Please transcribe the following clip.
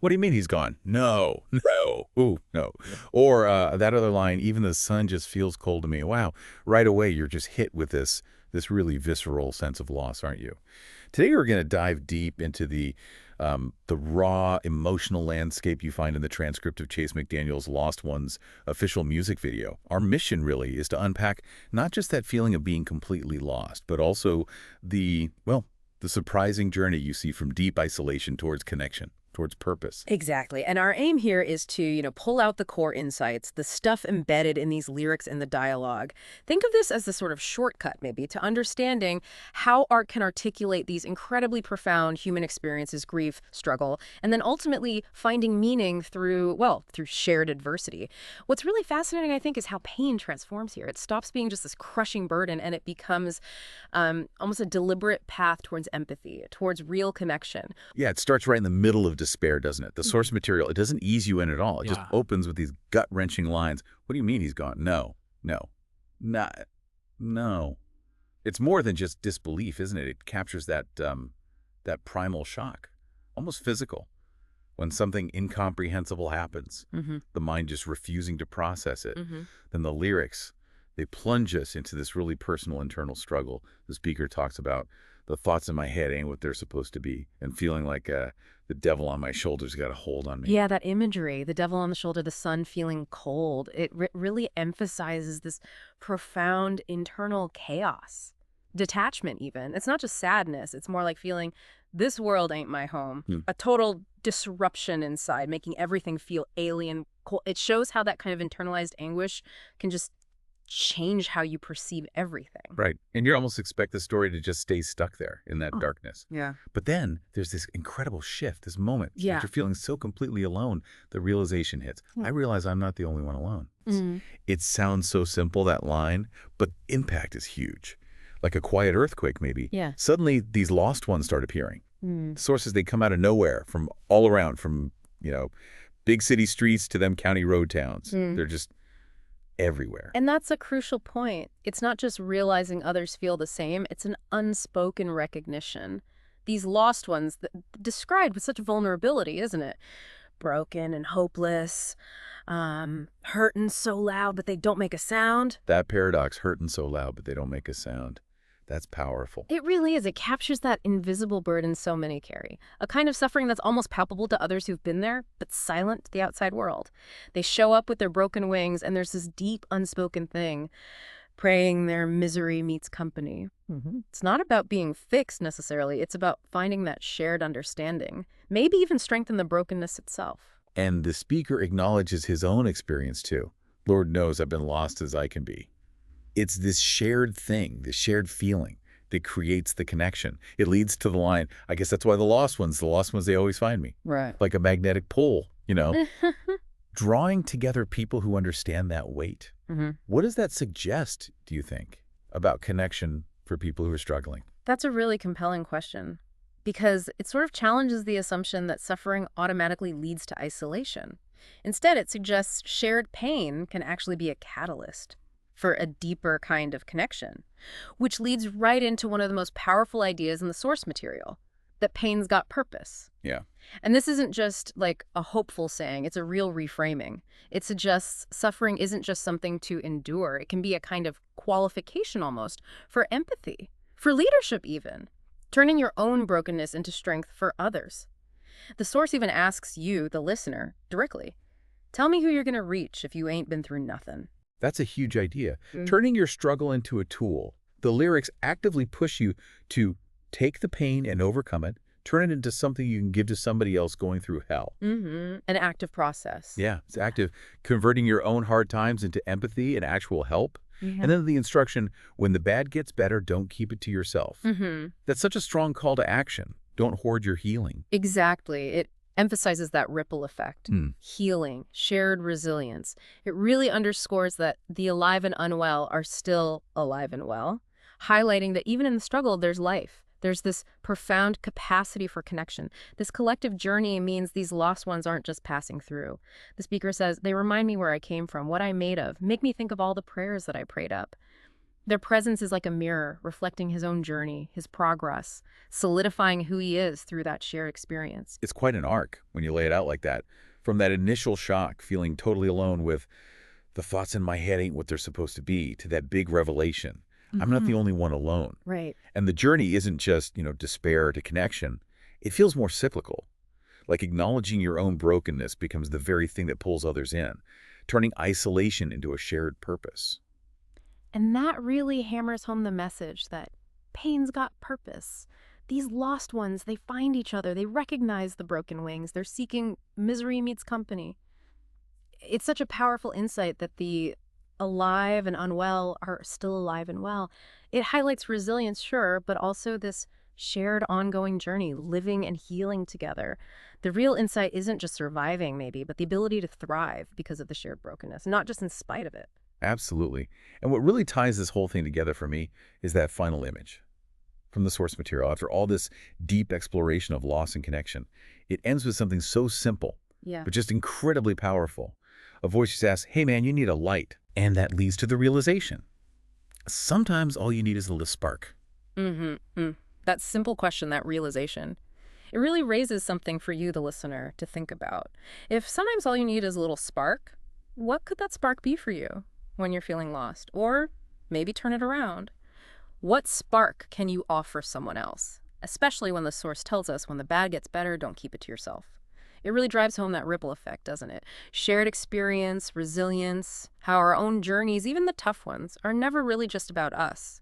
What do you mean he's gone? No, no, ooh, no. Or that other line, even the sun just feels cold to me. Wow, right away you're just hit with this really visceral sense of loss, aren't you? Today we're going to dive deep into the raw emotional landscape you find in the transcript of Chase McDaniel's Lost Ones official music video. Our mission really is to unpack not just that feeling of being completely lost, but also the surprising journey you see from deep isolation towards connection, towards purpose. Exactly. And our aim here is to, pull out the core insights, the stuff embedded in these lyrics and the dialogue. Think of this as the sort of shortcut, maybe, to understanding how art can articulate these incredibly profound human experiences, grief, struggle, and then ultimately finding meaning through shared adversity. What's really fascinating, I think, is how pain transforms here. It stops being just this crushing burden and it becomes almost a deliberate path towards empathy, towards real connection. Yeah, it starts right in the middle of despair, doesn't it? The source material, it doesn't ease you in at all. It just opens with these gut-wrenching lines. What do you mean he's gone? No, no, not, no. It's more than just disbelief, isn't it? It captures that primal shock, almost physical. When something incomprehensible happens, the mind just refusing to process it, then the lyrics, they plunge us into this really personal internal struggle. The speaker talks about the thoughts in my head ain't what they're supposed to be, and feeling like the devil on my shoulders got a hold on me. Yeah, that imagery, the devil on the shoulder, the sun feeling cold, it really emphasizes this profound internal chaos, detachment even. It's not just sadness, it's more like feeling this world ain't my home, a total disruption inside, making everything feel alien, cold. It shows how that kind of internalized anguish can just change how you perceive everything. Right. And you almost expect the story to just stay stuck there in that darkness. Yeah. But then there's this incredible shift, this moment that Yeah. you're feeling so completely alone, the realization hits. I realize I'm not the only one alone. It sounds so simple, that line, but impact is huge. Like a quiet earthquake, maybe. Yeah. Suddenly, these lost ones start appearing. Sources, they come out of nowhere, from all around, from, big city streets to them county road towns. They're just everywhere. And that's a crucial point. It's not just realizing others feel the same, it's an unspoken recognition. These lost ones, described with such vulnerability, isn't it? Broken and hopeless, hurting so loud but they don't make a sound. That paradox, hurting so loud, but they don't make a sound. That's powerful. It really is. It captures that invisible burden so many carry. A kind of suffering that's almost palpable to others who've been there, but silent to the outside world. They show up with their broken wings, and there's this deep, unspoken thing, praying their misery meets company. It's not about being fixed, necessarily. It's about finding that shared understanding, maybe even strengthen the brokenness itself. And the speaker acknowledges his own experience, too. Lord knows I've been lost as I can be. It's this shared thing, this shared feeling that creates the connection. It leads to the line, I guess that's why the lost ones, they always find me. Right. Like a magnetic pull, Drawing together people who understand that weight. What does that suggest, do you think, about connection for people who are struggling? That's a really compelling question, because it sort of challenges the assumption that suffering automatically leads to isolation. Instead, it suggests shared pain can actually be a catalyst for a deeper kind of connection, which leads right into one of the most powerful ideas in the source material, that pain's got purpose. Yeah. And this isn't just like a hopeful saying, it's a real reframing. It suggests suffering isn't just something to endure. It can be a kind of qualification almost for empathy, for leadership even, turning your own brokenness into strength for others. The source even asks you, the listener, directly, tell me who you're going to reach if you ain't been through nothing. That's a huge idea. Turning your struggle into a tool. The lyrics actively push you to take the pain and overcome it, turn it into something you can give to somebody else going through hell. An active process. Yeah, it's active. Converting your own hard times into empathy and actual help. And then the instruction, when the bad gets better, don't keep it to yourself. That's such a strong call to action. Don't hoard your healing. Exactly. It emphasizes that ripple effect, healing, shared resilience. It really underscores that the alive and unwell are still alive and well, highlighting that even in the struggle, there's life. There's this profound capacity for connection. This collective journey means these lost ones aren't just passing through. The speaker says, they remind me where I came from, what I'm made of, make me think of all the prayers that I prayed up. Their presence is like a mirror, reflecting his own journey, his progress, solidifying who he is through that shared experience. It's quite an arc when you lay it out like that. From that initial shock, feeling totally alone with the thoughts in my head ain't what they're supposed to be, to that big revelation. I'm not the only one alone. Right. And the journey isn't just, despair to connection. It feels more cyclical. Like acknowledging your own brokenness becomes the very thing that pulls others in, turning isolation into a shared purpose. And that really hammers home the message that pain's got purpose. These lost ones, they find each other, they recognize the broken wings, they're seeking misery meets company. It's such a powerful insight that the alive and unwell are still alive and well. It highlights resilience, sure, but also this shared ongoing journey, living and healing together. The real insight isn't just surviving, maybe, but the ability to thrive because of the shared brokenness, not just in spite of it. Absolutely. And what really ties this whole thing together for me is that final image from the source material. After all this deep exploration of loss and connection, it ends with something so simple, but just incredibly powerful. A voice just asks, hey man, you need a light. And that leads to the realization. Sometimes all you need is a little spark. That simple question, that realization, it really raises something for you, the listener, to think about. If sometimes all you need is a little spark, what could that spark be for you when you're feeling lost? Or maybe turn it around. What spark can you offer someone else? Especially when the source tells us when the bad gets better, don't keep it to yourself. It really drives home that ripple effect, doesn't it? Shared experience, resilience, how our own journeys, even the tough ones, are never really just about us.